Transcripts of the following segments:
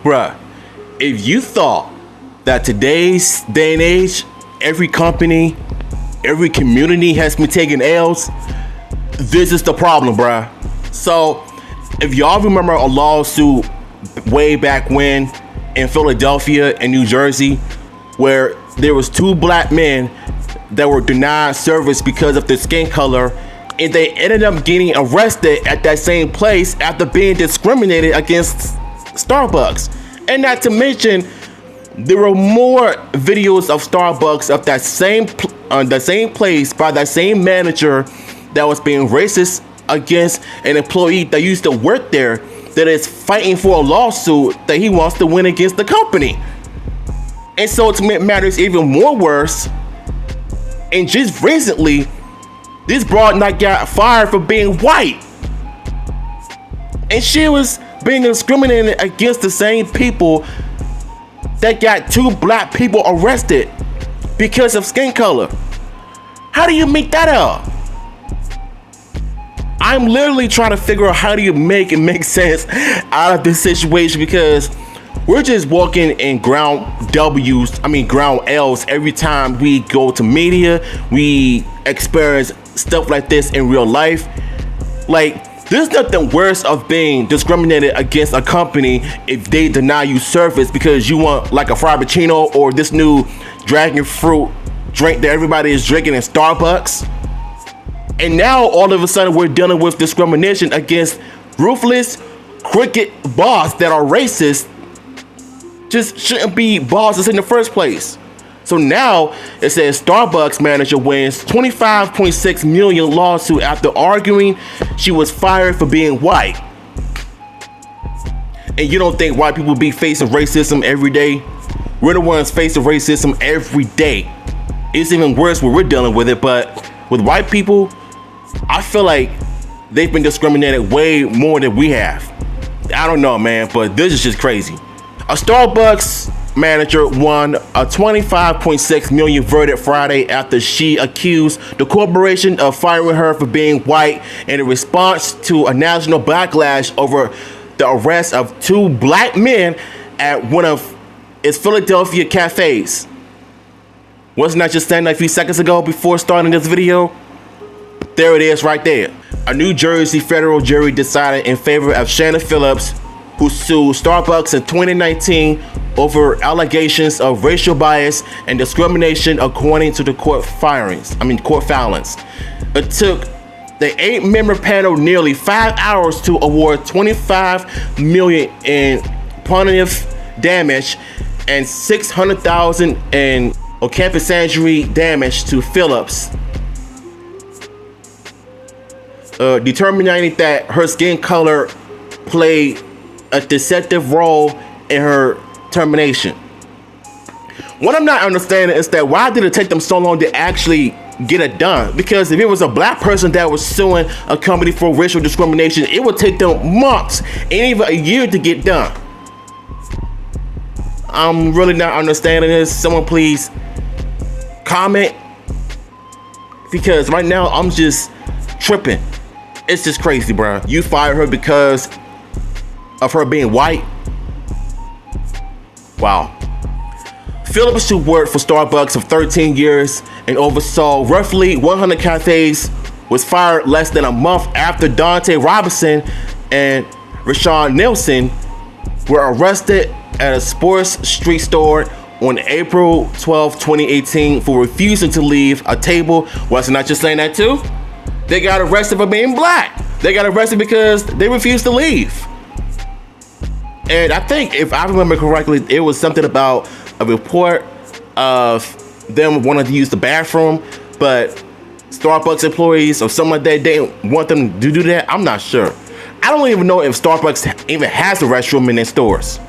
Bruh, if you thought that today's day and age, every company, every community has been taking L's, this is the problem, bruh. So, if y'all remember a lawsuit way back when in Philadelphia and New Jersey, where there was 2 black men that were denied service because of their skin color, and they ended up getting arrested at that same place after being discriminated against Starbucks. And not to mention, there were more videos of Starbucks of that same place by that same manager that was being racist against an employee that used to work there, that is fighting for a lawsuit that he wants to win against the company. And so to make matters even more worse, and just recently, this broad not got fired for being white. And she was being discriminated against the same people that got 2 black people arrested because of skin color. How do you make that up? I'm literally trying to figure out how do you make it make sense out of this situation, because we're just walking in ground L's every time we go to media, we experience stuff like this in real life. Like, there's nothing worse of being discriminated against a company if they deny you service because you want like a Frappuccino or this new dragon fruit drink that everybody is drinking in Starbucks. And now all of a sudden we're dealing with discrimination against ruthless, crooked boss that are racist, just shouldn't be bosses in the first place. So now it says Starbucks manager wins $25.6 million lawsuit after arguing she was fired for being white. And you don't think white people be facing racism every day? We're the ones facing racism every day. It's even worse when we're dealing with it, but with white people, I feel like they've been discriminated way more than we have. I don't know, man, but this is just crazy. A Starbucks manager won a $25.6 million verdict Friday after she accused the corporation of firing her for being white in response to a national backlash over the arrest of 2 black men at one of its Philadelphia cafes. Wasn't I just saying that a few seconds ago before starting this video? There it is right there. A New Jersey federal jury decided in favor of Shannon Phillips, who sued Starbucks in 2019 over allegations of racial bias and discrimination according to the court filings. It took the 8-member panel nearly 5 hours to award $25 million in punitive damage and $600,000 in compensatory damage to Phillips, determining that her skin color played a deceptive role in her termination. What I'm not understanding is that why did it take them so long to actually get it done? Because if it was a black person that was suing a company for racial discrimination, it would take them months and even a year to get done. I'm really not understanding this. Someone please comment, because right now I'm just tripping. It's just crazy, bro. You fired her because of her being white? Wow. Phillips, who worked for Starbucks for 13 years and oversaw roughly 100 cafes, was fired less than a month after Dante Robinson and Rashawn Nelson were arrested at a Sports Street store on April 12, 2018 for refusing to leave a table. Wasn't I just saying that too? They got arrested for being black. They got arrested because they refused to leave. And I think, if I remember correctly, it was something about a report of them wanting to use the bathroom, but Starbucks employees or something like that didn't want them to do that. I'm not sure. I don't even know if Starbucks even has a restroom in their stores.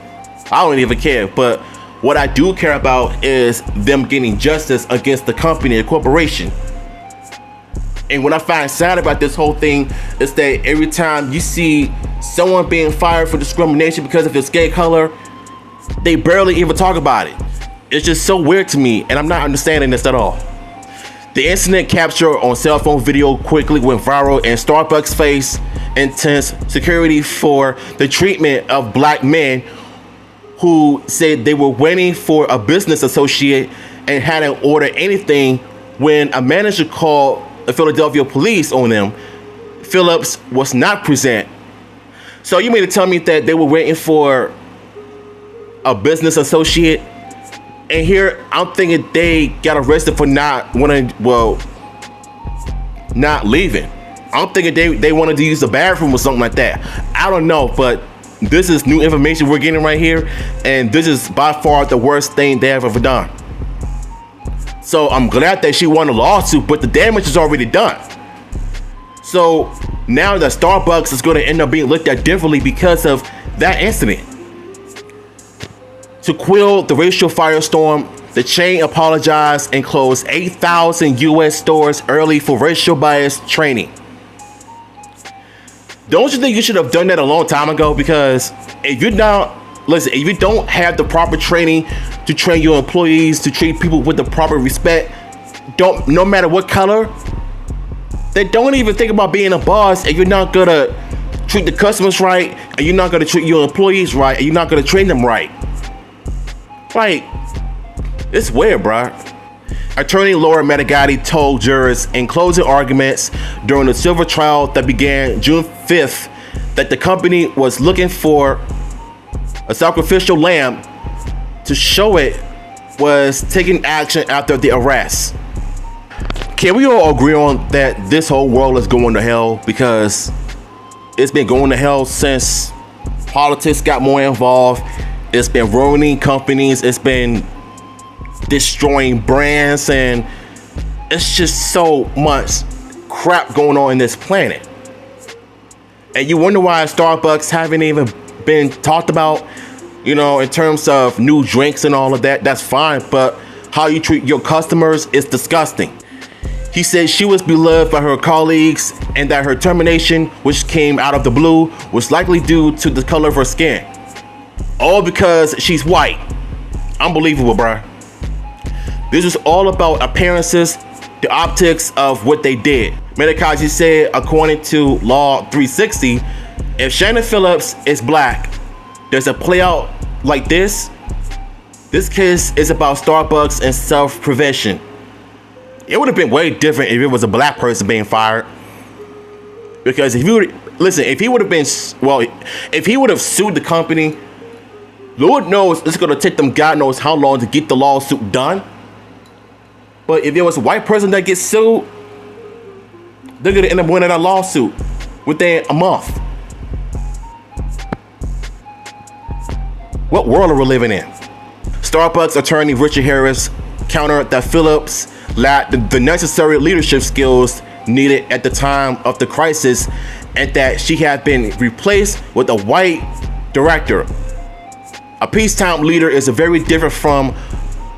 I don't even care. But what I do care about is them getting justice against the company, the corporation. And what I find sad about this whole thing is that every time you see someone being fired for discrimination because of his skin color, they barely even talk about it. It's just so weird to me, and I'm not understanding this at all. The incident captured on cell phone video quickly went viral, and Starbucks faced intense security for the treatment of black men who said they were waiting for a business associate and hadn't ordered anything when a manager called the Philadelphia police on them. Phillips was not present. So you mean to tell me that they were waiting for a business associate? And here I'm thinking they got arrested for not leaving. I'm thinking they wanted to use the bathroom or something like that. I don't know, but this is new information we're getting right here, and this is by far the worst thing they have ever done. So I'm glad that she won a lawsuit, but the damage is already done. So now that Starbucks is going to end up being looked at differently because of that incident. To quell the racial firestorm, the chain apologized and closed 8,000 U.S. stores early for racial bias training. Don't you think you should have done that a long time ago? Because if you don't have the proper training to train your employees to treat people with the proper respect, no matter what color, then don't even think about being a boss, and you're not gonna treat the customers right, and you're not gonna treat your employees right, and you're not gonna train them right. Like, it's weird, bruh. Attorney Laura Medigatti told jurors in closing arguments during the civil trial that began June 5th that the company was looking for a sacrificial lamb to show it was taking action after the arrest. Can we all agree on that this whole world is going to hell? Because it's been going to hell since politics got more involved. It's been ruining companies. It's been destroying brands, and it's just so much crap going on in this planet. And you wonder why Starbucks haven't even been talked about, in terms of new drinks and all of that. That's fine, but how you treat your customers is disgusting. He said she was beloved by her colleagues and that her termination, which came out of the blue, was likely due to the color of her skin. All because she's white. Unbelievable, bruh. This is all about appearances, the optics of what they did. Medigatti said, according to Law 360, if Shannon Phillips is black, there's a play out like this. This case is about Starbucks and self-prevention. It would have been way different if it was a black person being fired. Because if he would have sued the company, Lord knows it's gonna take them God knows how long to get the lawsuit done. But if there was a white person that gets sued, they're gonna end up winning that lawsuit within a month. What world are we living in? Starbucks attorney Richard Harris countered that Phillips lacked the necessary leadership skills needed at the time of the crisis, and that she had been replaced with a white director. A peacetime leader is very different from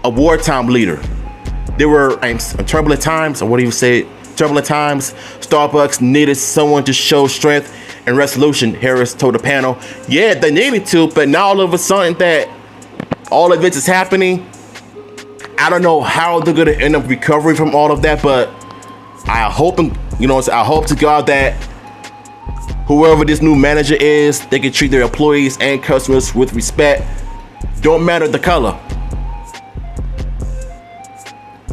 a wartime leader. There were turbulent times, turbulent times. Starbucks needed someone to show strength and resolution, Harris told the panel. Yeah, they needed to, but now all of a sudden that all of this is happening, I don't know how they're gonna end up recovering from all of that, but I hope to God that whoever this new manager is, they can treat their employees and customers with respect. Don't matter the color.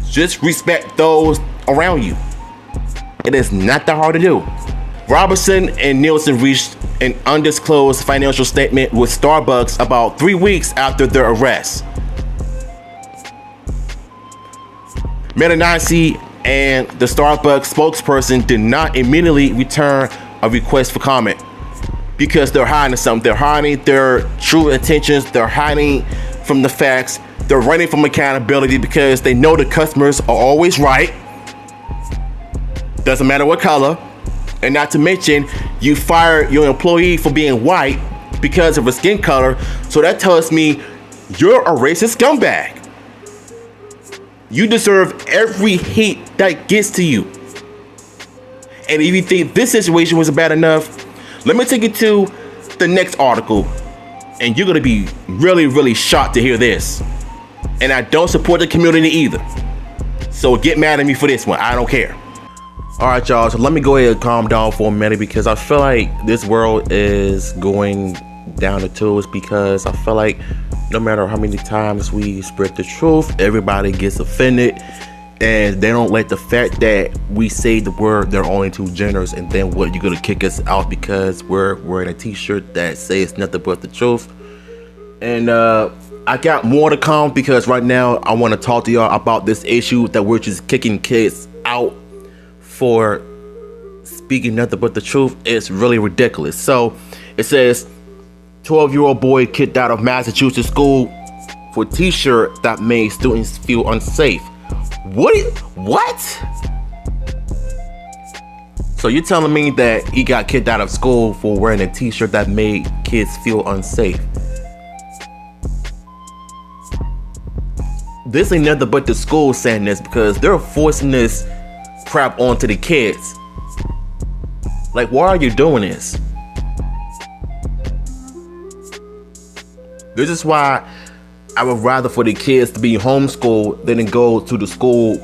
Just respect those around you. It is not that hard to do. Robertson and Nielsen reached an undisclosed financial statement with Starbucks about 3 weeks after their arrest. Medigatti and the Starbucks spokesperson did not immediately return a request for comment because they're hiding something. They're hiding their true intentions. They're hiding from the facts. They're running from accountability because they know the customers are always right. Doesn't matter what color. And not to mention, you fire your employee for being white because of her skin color. So that tells me you're a racist scumbag. You deserve every hate that gets to you. And if you think this situation was bad enough, let me take you to the next article. And you're going to be really, really shocked to hear this. And I don't support the community either. So get mad at me for this one. I don't care. All right, y'all. So let me go ahead and calm down for a minute because I feel like this world is going down the tubes because I feel like no matter how many times we spread the truth, everybody gets offended, and they don't like the fact that we say the word there are only two genders, and then what, you're gonna kick us out because we're wearing a t-shirt that says nothing but the truth. And I got more to come, because right now I want to talk to y'all about this issue that we're just kicking kids out for speaking nothing but the truth. It's really ridiculous. So it says 12-year-old boy kicked out of Massachusetts school for t-shirt that made students feel unsafe. What? So you're telling me that he got kicked out of school for wearing a t-shirt that made kids feel unsafe? This ain't nothing but the school saying this, because they're forcing this crap onto the kids. Like, why are you doing this? This is why I would rather for the kids to be homeschooled than to go to the school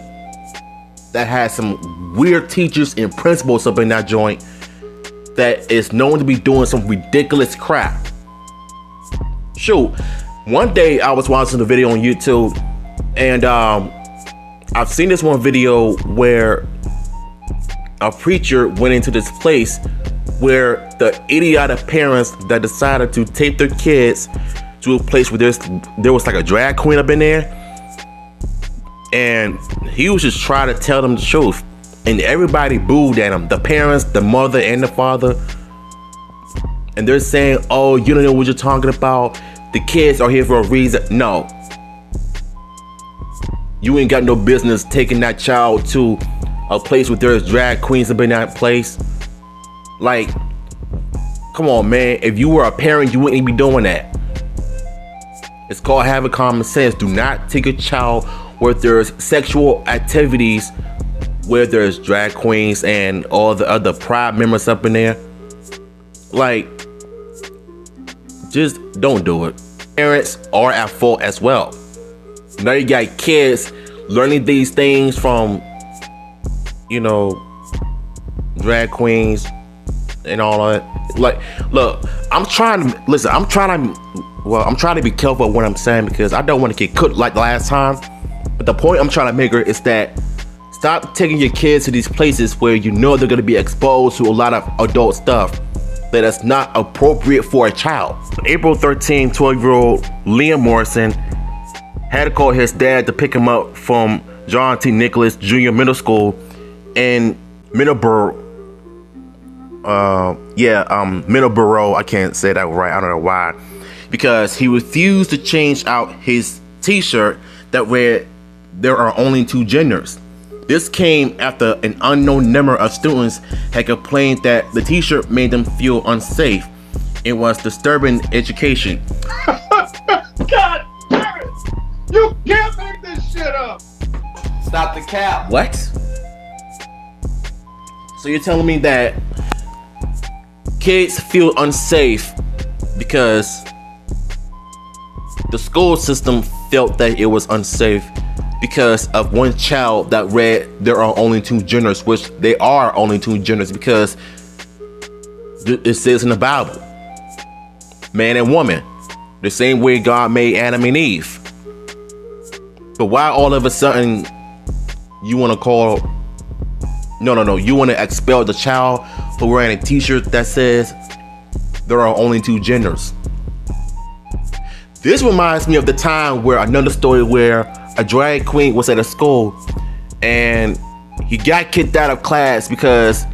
that has some weird teachers and principals up in that joint that is known to be doing some ridiculous crap. Shoot, one day I was watching a video on YouTube, and I've seen this one video where a preacher went into this place where the idiotic parents that decided to take their kids to a place where there was like a drag queen up in there, and he was just trying to tell them the truth, and everybody booed at him, the parents, the mother, and the father. And they're saying, oh, you don't know what you're talking about, the kids are here for a reason. No, you ain't got no business taking that child to a place where there's drag queens up in that place. Like, come on, man. If you were a parent, you wouldn't be doing that. It's called having common sense. Do not take a child where there's sexual activities, where there's drag queens and all the other pride members up in there. Like, just don't do it. Parents are at fault as well. Now you got kids learning these things from, you know, drag queens and all that. Like, look, I'm trying to be careful what I'm saying, because I don't want to get cooked like the last time. But the point I'm trying to make is that stop taking your kids to these places where you know they're going to be exposed to a lot of adult stuff that is not appropriate for a child. April 13, 12-year-old Liam Morrison had to call his dad to pick him up from John T. Nicholas Jr. Middle School in Middleborough. Middleborough. I can't say that right. I don't know why. Because he refused to change out his t-shirt that read, "There are only two genders." This came after an unknown number of students had complained that the t-shirt made them feel unsafe. It was disturbing education. God damn it! You can't make this shit up! Stop the cap. What? So you're telling me that kids feel unsafe because the school system felt that it was unsafe because of one child that read there are only two genders, which they are only two genders because it says in the Bible, man and woman, the same way God made Adam and Eve. But why all of a sudden you want to call, you want to expel the child for wearing a t-shirt that says there are only two genders? This reminds me of the time where another story where a drag queen was at a school and he got kicked out of class because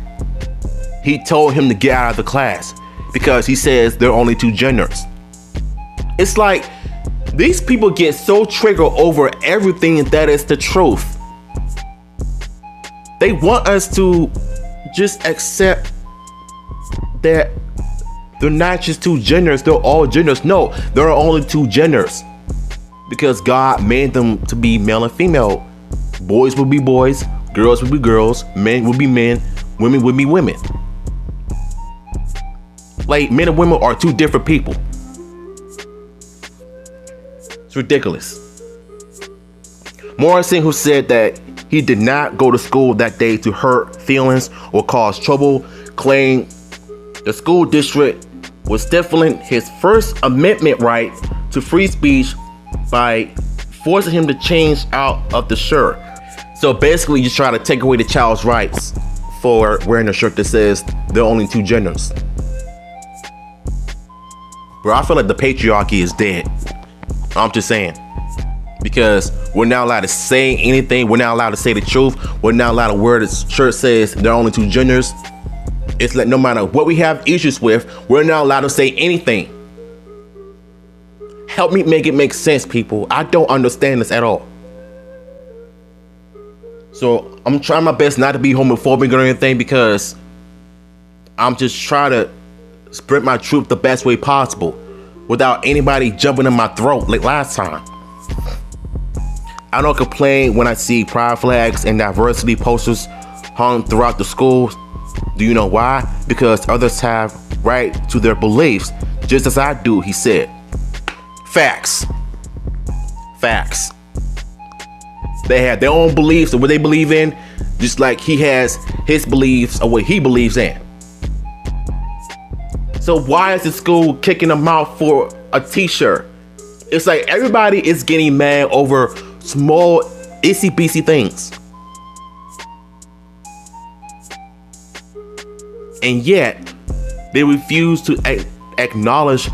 he told him to get out of the class because he says there are only two genders. It's like these people get so triggered over everything that is the truth. They want us to just accept that they're not just two genders, they're all genders. No, there are only two genders because God made them to be male and female. Boys will be boys, girls will be girls, men will be men, women will be women. Like, men and women are two different people. It's ridiculous. Morrison, who said that he did not go to school that day to hurt feelings or cause trouble, claimed the school district was stifling his First Amendment right to free speech by forcing him to change out of the shirt. So basically, you try to take away the child's rights for wearing a shirt that says there are only two genders. Bro, I feel like the patriarchy is dead. I'm just saying. Because we're not allowed to say anything. We're not allowed to say the truth. We're not allowed to wear the shirt says there are only two genders. It's like no matter what we have issues with, we're not allowed to say anything. Help me make it make sense, people. I don't understand this at all. So I'm trying my best not to be homophobic or anything, because I'm just trying to spread my truth the best way possible without anybody jumping in my throat like last time. I don't complain when I see pride flags and diversity posters hung throughout the schools. Do you know why? Because others have right to their beliefs, just as I do, he said. Facts. Facts. They have their own beliefs of what they believe in, just like he has his beliefs of what he believes in. So why is the school kicking him out for a t-shirt? It's like everybody is getting mad over small itsy-bitsy things. And yet, they refuse to acknowledge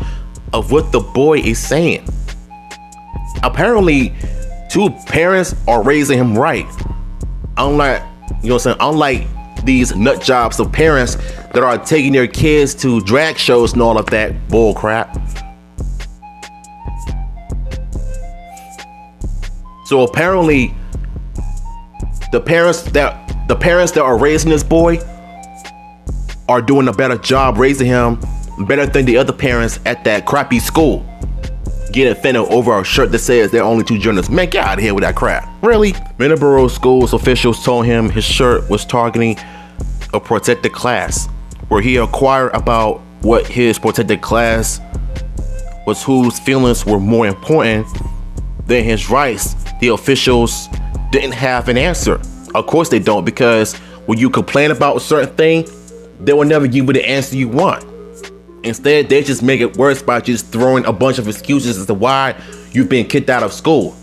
of what the boy is saying. Apparently, two parents are raising him right. Unlike, you know what I'm saying, unlike these nut jobs of parents that are taking their kids to drag shows and all of that bull crap. So apparently, the parents that are raising this boy are doing a better job raising him, better than the other parents at that crappy school. Get offended over a shirt that says there are only two genders. Man, get out of here with that crap. Really? Middleborough School's officials told him his shirt was targeting a protected class, where he inquired about what his protected class was, whose feelings were more important than his rights. The officials didn't have an answer. Of course they don't, because when you complain about a certain thing, they will never give you the answer you want. Instead, they just make it worse by just throwing a bunch of excuses as to why you've been kicked out of school.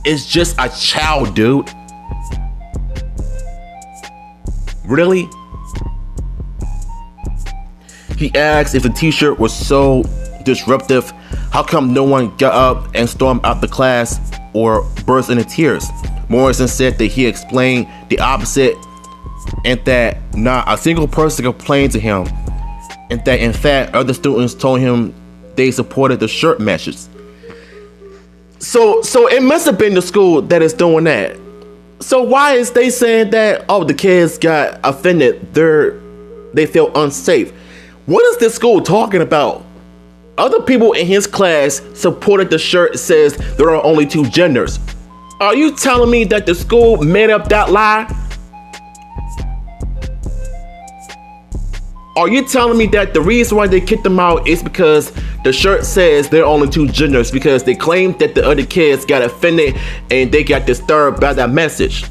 It's just a child, dude. Really? He asked if the t-shirt was so disruptive, how come no one got up and stormed out the class or burst into tears? Morrison said that he explained the opposite, and that not a single person complained to him, and that in fact other students told him they supported the shirt message. So it must have been the school that is doing that. So why is they saying that, oh, the kids got offended, they feel unsafe? What is this school talking about? Other people in his class supported the shirt that says there are only two genders. Are you telling me that the school made up that lie? Are you telling me that the reason why they kicked them out is because the shirt says there are only two genders, because they claimed that the other kids got offended and they got disturbed by that message?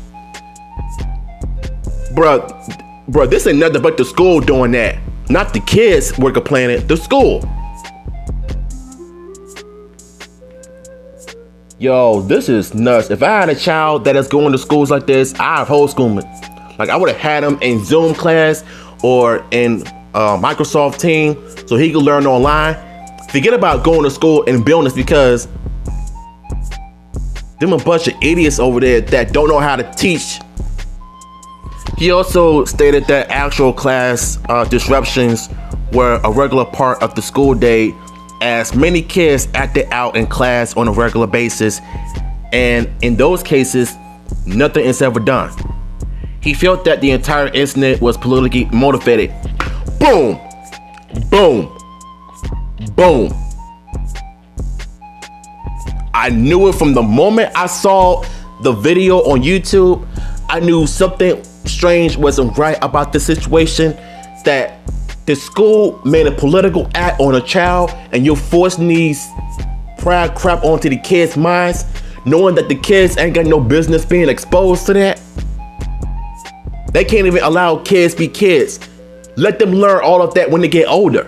Bruh, this ain't nothing but the school doing that. Not the kids were complaining, the school. Yo, this is nuts. If I had a child that is going to schools like this, I'd homeschool him. Like, I would have had him in Zoom class or in Microsoft Teams so he could learn online. Forget about going to school and building this, because them a bunch of idiots over there that don't know how to teach. He also stated that actual class disruptions were a regular part of the school day, as many kids acted out in class on a regular basis, and in those cases, nothing is ever done. He felt that the entire incident was politically motivated. Boom! Boom! Boom! I knew it from the moment I saw the video on YouTube. I knew something strange wasn't right about the situation, that the school made a political act on a child, and you're forcing these pride crap onto the kids' minds, knowing that the kids ain't got no business being exposed to that. They can't even allow kids be kids. Let them learn all of that when they get older.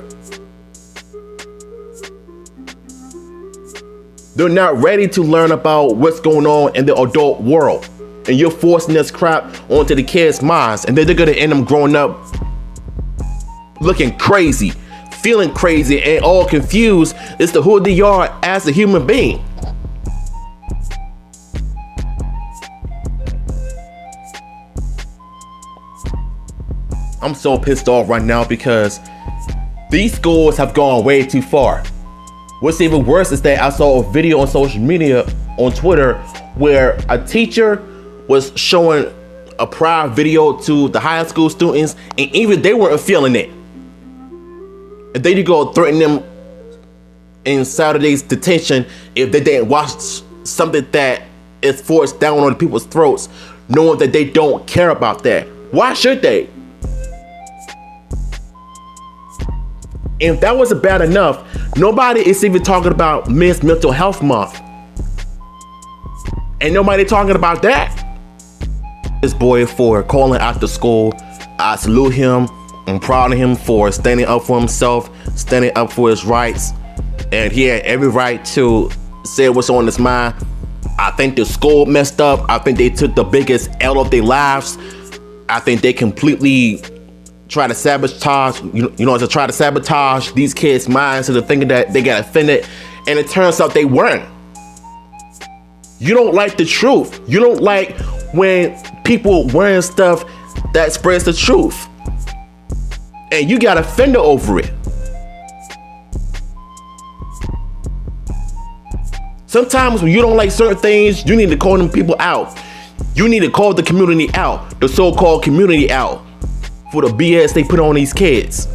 They're not ready to learn about what's going on in the adult world. And you're forcing this crap onto the kids' minds. And then they're gonna end up growing up looking crazy, feeling crazy, and all confused as to who they are as a human being. I'm so pissed off right now because these schools have gone way too far. What's even worse is that I saw a video on social media, on Twitter, where a teacher was showing a prior video to the high school students, and even they weren't feeling it. And then you go threaten them in Saturday's detention if they didn't watch something that is forced down on people's throats, knowing that they don't care about that. Why should they? If that wasn't bad enough, nobody is even talking about Men's Mental Health Month. Ain't nobody talking about that. This boy for calling out the school, I salute him. I'm proud of him for standing up for himself, standing up for his rights. And he had every right to say what's on his mind. I think the school messed up. I think they took the biggest L of their lives. I think they completely try to sabotage, to try to sabotage these kids' minds into thinking that they got offended, and it turns out they weren't. You don't like the truth. You don't like when people wearing stuff that spreads the truth, and you got offended over it. Sometimes when you don't like certain things, you need to call them people out. You need to call the community out, the so-called community out, for the BS they put on these kids.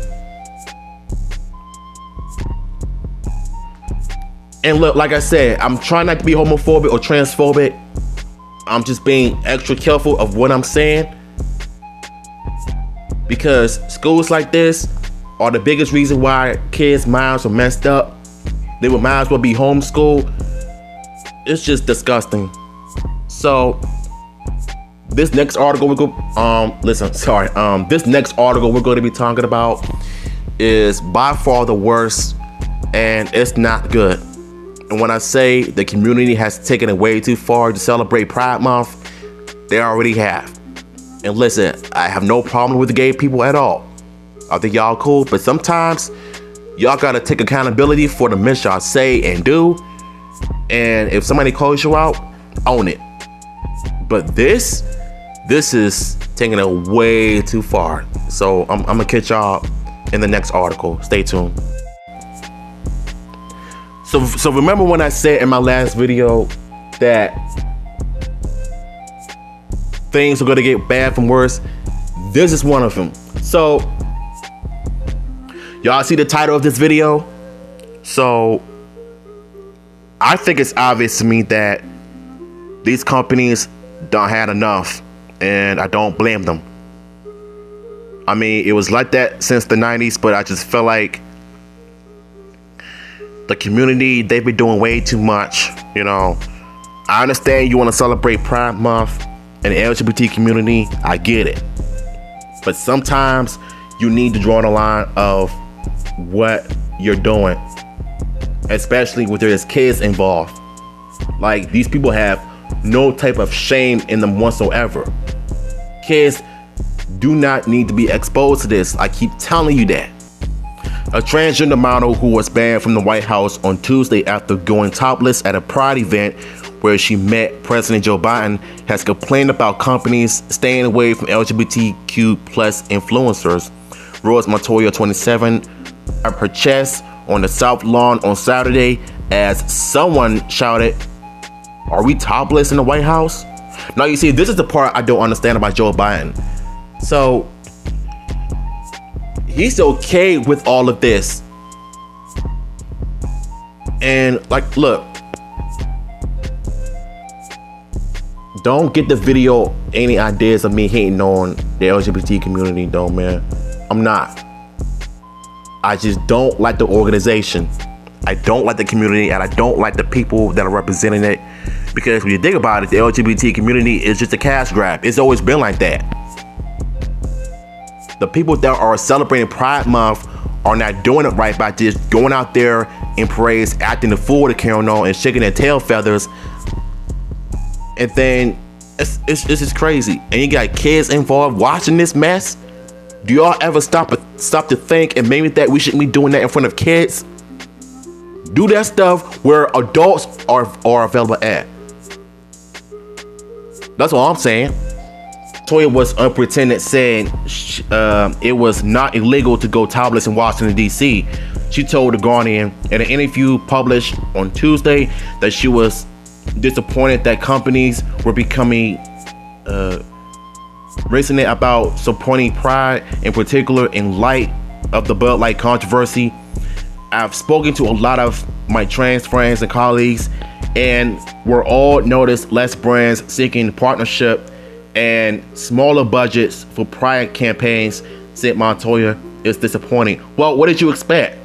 And look, like I said, I'm trying not to be homophobic or transphobic. I'm just being extra careful of what I'm saying, because schools like this are the biggest reason why kids' minds are messed up. They would might as well be homeschooled. It's just disgusting. So this next article this next article we're going to be talking about is by far the worst, and it's not good. And when I say the community has taken it way too far to celebrate Pride Month, they already have. And listen, I have no problem with the gay people at all. I think y'all cool, but sometimes y'all gotta take accountability for the mess y'all say and do. And if somebody calls you out, own it. But this is taking it way too far. So I'm gonna catch y'all in the next article. Stay tuned. So remember when I said in my last video that things are gonna get bad from worse? This is one of them. So y'all see the title of this video? So I think it's obvious to me that these companies don't had enough, and I don't blame them. I mean, it was like that since the 90s, but I just feel like the community, they've been doing way too much. I understand you want to celebrate Pride Month and the LGBT community, I get it. But sometimes you need to draw the line of what you're doing, especially when there's kids involved. Like, these people have no type of shame in them whatsoever. Kids do not need to be exposed to this. I keep telling you that. A transgender model who was banned from the White House on Tuesday after going topless at a Pride event where she met President Joe Biden has complained about companies staying away from LGBTQ plus influencers. Rose Montoya, 27, up her chest on the South Lawn on Saturday as someone shouted, "Are we topless in the White House?" Now, you see, this is the part I don't understand about Joe Biden. So he's okay with all of this. And like, look, don't get the video any ideas of me hating on the LGBT community though, man. I'm not. I just don't like the organization. I don't like the community, and I don't like the people that are representing it. Because when you think about it, the LGBT community is just a cash grab. It's always been like that. The people that are celebrating Pride Month are not doing it right by just going out there in parades, acting the fool to carry on and shaking their tail feathers. And then it's just crazy. And you got kids involved watching this mess. Do y'all ever stop to think and maybe that we shouldn't be doing that in front of kids? Do that stuff where adults are available at. That's all I'm saying. Toya was unpretended, saying it was not illegal to go topless in Washington, D.C. She told The Guardian in an interview published on Tuesday that she was disappointed that companies were becoming resonant about supporting Pride, in particular in light of the Bud Light controversy. I've spoken to a lot of my trans friends and colleagues, and we're all noticed less brands seeking partnership and smaller budgets for Pride campaigns, said Montoya. Is disappointing. Well, what did you expect?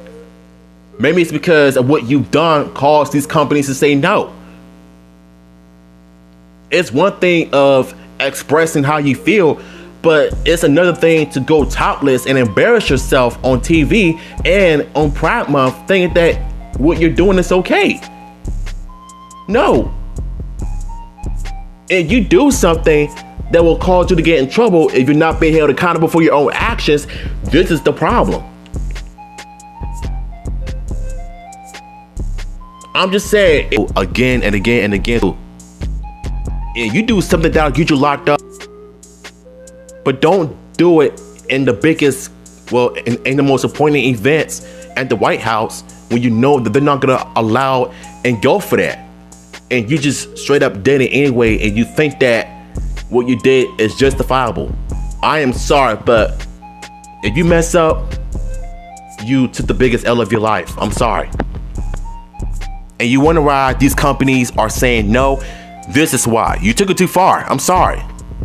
Maybe it's because of what you've done caused these companies to say no. It's one thing of expressing how you feel, but it's another thing to go topless and embarrass yourself on TV and on Pride Month thinking that what you're doing is okay. No. If you do something that will cause you to get in trouble if you're not being held accountable for your own actions, this is the problem. I'm just saying, again and again and again, if you do something that'll get you locked up, but don't do it in the biggest, well, in the most appointing events at the White House when you know that they're not gonna allow and go for that. And you just straight up did it anyway, and you think that what you did is justifiable. I am sorry, but if you mess up, you took the biggest L of your life. I'm sorry. And you wonder why these companies are saying no. This is why. You took it too far. I'm sorry.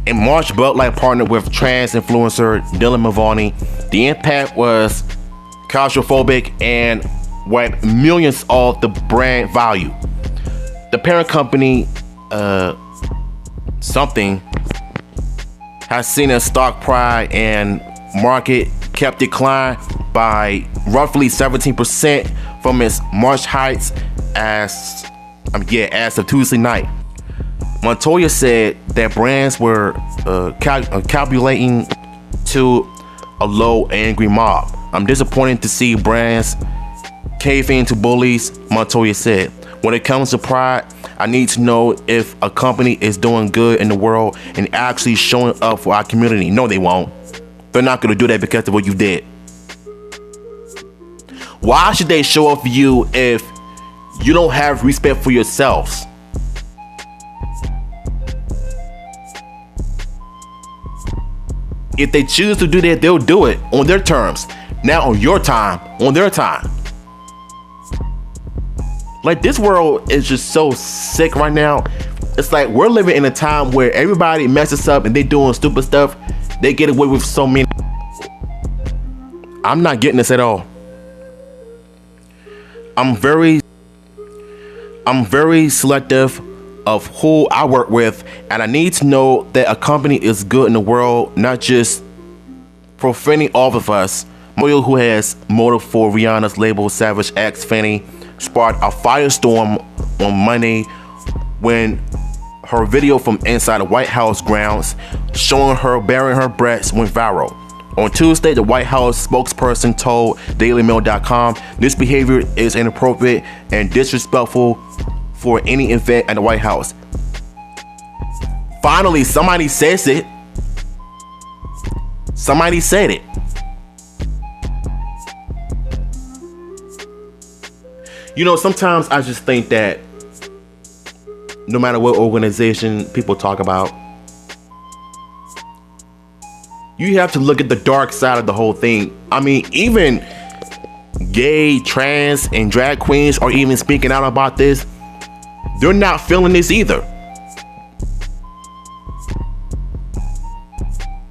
In March, Bud Light partnered with trans influencer Dylan Mulvaney. The impact was claustrophobic and wiped millions off the brand value. The parent company, something, has seen a stock Pride and market cap decline by roughly 17% from its March heights as of Tuesday night. Montoya said that brands were calculating to a low angry mob. I'm disappointed to see brands caving to bullies, Montoya said. When it comes to Pride, I need to know if a company is doing good in the world and actually showing up for our community. No, they won't. They're not going to do that because of what you did. Why should they show up for you if you don't have respect for yourselves? If they choose to do that, they'll do it on their terms. Not on your time, on their time. Like, this world is just so sick right now. It's like we're living in a time where everybody messes up and they doing stupid stuff. They get away with so many. I'm not getting this at all. I'm very selective of who I work with, and I need to know that a company is good in the world, not just profaning all of us. Moyo, who has motive for Rihanna's label Savage X Fenty, sparked a firestorm on Monday when her video from inside the White House grounds showing her bearing her breasts went viral. On Tuesday, the White House spokesperson told DailyMail.com this behavior is inappropriate and disrespectful for any event at the White House. Finally, somebody says it. Somebody said it. You know, sometimes I just think that no matter what organization people talk about, you have to look at the dark side of the whole thing. I mean, even gay, trans, and drag queens are even speaking out about this. They're not feeling this either.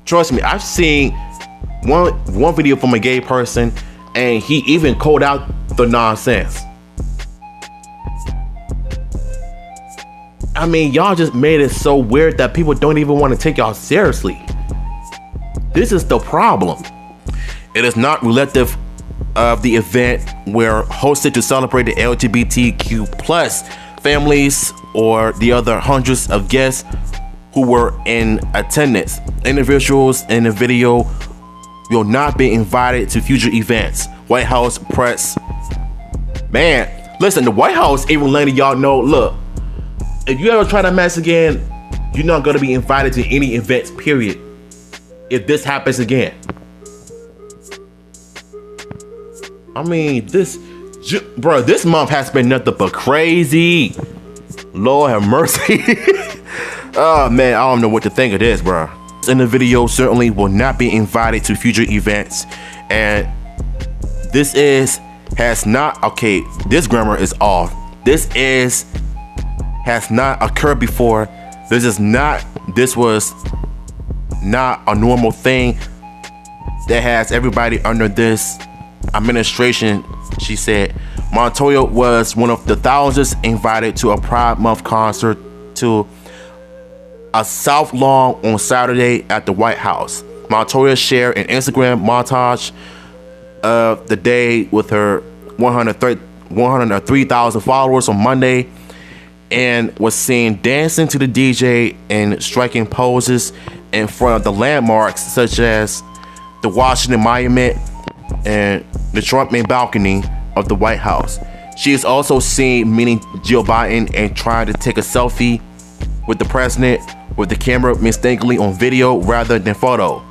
Trust me, I've seen one video from a gay person, and he even called out the nonsense. I mean, y'all just made it so weird that people don't even want to take y'all seriously. This is the problem. It is not relative of the event were hosted to celebrate the LGBTQ plus families or the other hundreds of guests who were in attendance. Individuals in the video will not be invited to future events. White House press. Man, listen, the White House even letting y'all know, look, if you ever try to mess again, you're not gonna be invited to any events, period. If this happens again. I mean, this month has been nothing but crazy. Lord have mercy. Oh man, I don't know what to think of this, bro. In the video certainly will not be invited to future events, and this grammar is off. Has not occurred before. This was not a normal thing that has everybody under this administration. She said Montoya was one of the thousands invited to a Pride Month concert to a South Lawn on Saturday at the White House. Montoya shared an Instagram montage of the day with her 103,000 followers on Monday and was seen dancing to the DJ and striking poses in front of the landmarks such as the Washington Monument and the Trump main balcony of the White House. She is also seen meeting Joe Biden and trying to take a selfie with the president with the camera mistakenly on video rather than photo.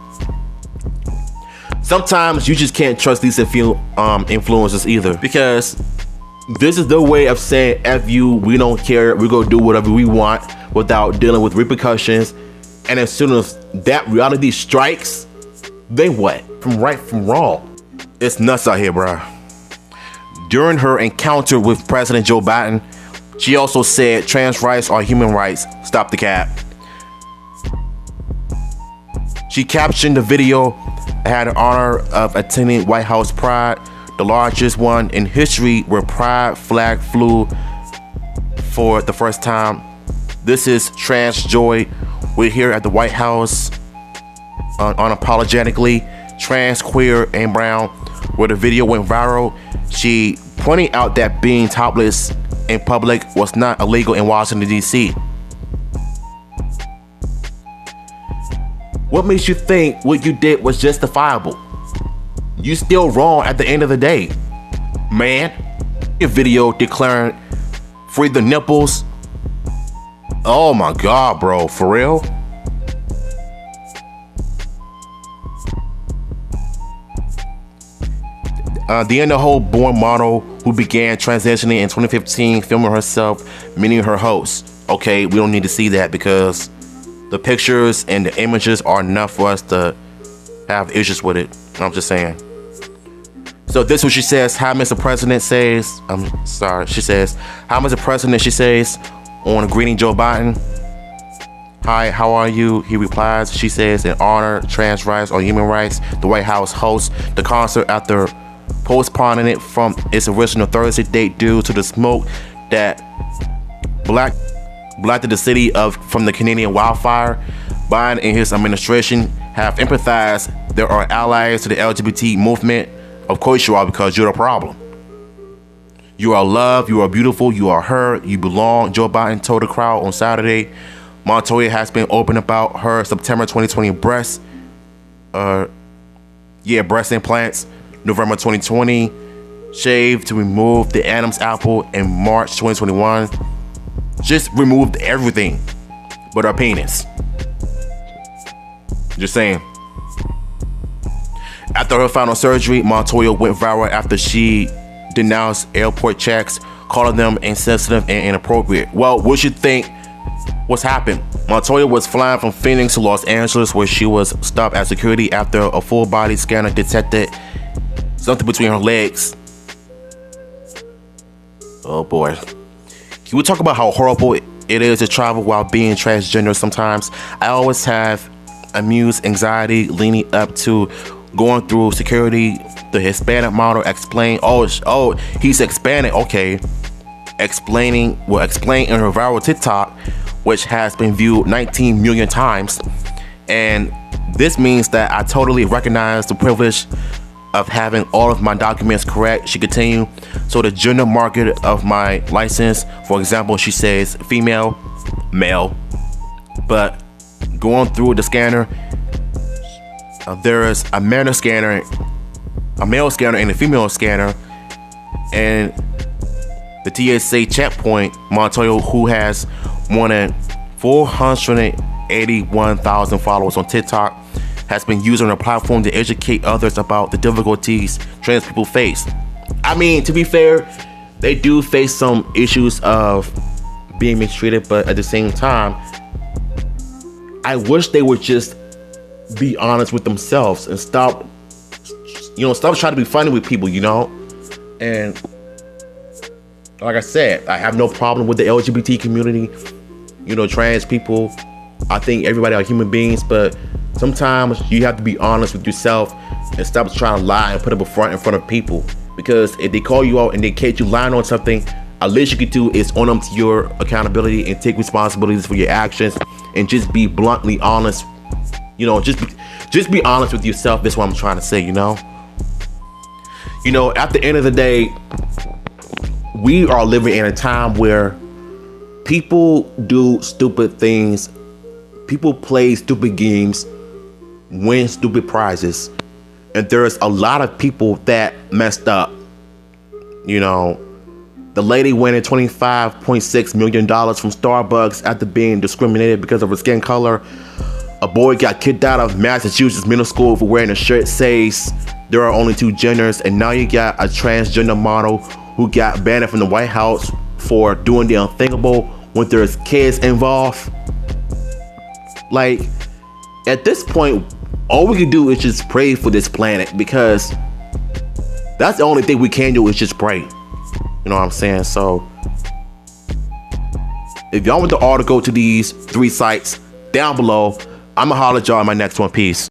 Sometimes you just can't trust these influencers either, because this is their way of saying F you, we don't care, we go do whatever we want without dealing with repercussions. And as soon as that reality strikes, then what? From right from wrong. It's nuts out here, bro. During her encounter with President Joe Biden, she also said trans rights are human rights. Stop the cap. She captioned the video, had the honor of attending White House Pride, the largest one in history where Pride flag flew for the first time. This is trans joy. We're here at the White House unapologetically trans, queer, and brown. Where the video went viral, she pointed out that being topless in public was not illegal in Washington, D.C. What makes you think what you did was justifiable? You still wrong at the end of the day, man. Your video declaring free the nipples. Oh my God, bro, for real? The Idaho born model who began transitioning in 2015, filming herself meeting her host. Okay, we don't need to see that because the pictures and the images are enough for us to have issues with it. I'm just saying. So this is what she says. Hi, Mr. President says. I'm sorry. She says, hi, Mr. President, she says, on greeting Joe Biden. Hi, how are you? He replies. She says, in honor, trans rights or human rights, the White House hosts the concert after postponing it from its original Thursday date due to the smoke that blasted the city from the Canadian wildfire. Biden and his administration have empathized. There are allies to the LGBT movement. Of course you are, because you're the problem. You are loved, you are beautiful, you are her, you belong, Joe Biden told the crowd on Saturday. Montoya has been open about her September 2020 breast implants, November 2020 shave to remove the Adam's apple in March 2021. Just removed everything but her penis. Just saying. After her final surgery, Montoya went viral after she denounced airport checks, calling them insensitive and inappropriate. Well, what you think what's happened? Montoya was flying from Phoenix to Los Angeles, where she was stopped at security after a full body scanner detected something between her legs. Oh boy. Can we talk about how horrible it is to travel while being transgender sometimes? I always have amused anxiety leading up to going through security. The Hispanic model explained, oh, he's Hispanic, okay. Explain in her viral TikTok, which has been viewed 19 million times. And This means that I totally recognize the privilege of having all of my documents correct. She continued. So the gender marker of my license, for example, she says female, male. But going through the scanner, there is a male scanner and a female scanner, and the TSA checkpoint, Montoya, who has more than 481,000 followers on TikTok, has been using her platform to educate others about the difficulties trans people face. I mean, to be fair, they do face some issues of being mistreated, but at the same time, I wish they would just be honest with themselves and stop trying to be funny with people, And like I said, I have no problem with the LGBT community, trans people. I think everybody are human beings, but sometimes you have to be honest with yourself and stop trying to lie and put up a front in front of people. Because if they call you out and they catch you lying on something, at least you can do is own up to your accountability and take responsibilities for your actions and just be bluntly honest. Just be honest with yourself. That's what I'm trying to say, At the end of the day, we are living in a time where people do stupid things. People play stupid games, win stupid prizes, and there's a lot of people that messed up. The lady winning $25.6 million from Starbucks after being discriminated because of her skin color. A boy got kicked out of Massachusetts middle school for wearing a shirt that says there are only two genders, and now you got a transgender model who got banned from the White House for doing the unthinkable when there's kids involved. Like, at this point, all we can do is just pray for this planet, because that's the only thing we can do is just pray. You know what I'm saying? So if y'all want the article to these 3 sites down below, I'ma holler at y'all in my next one. Peace.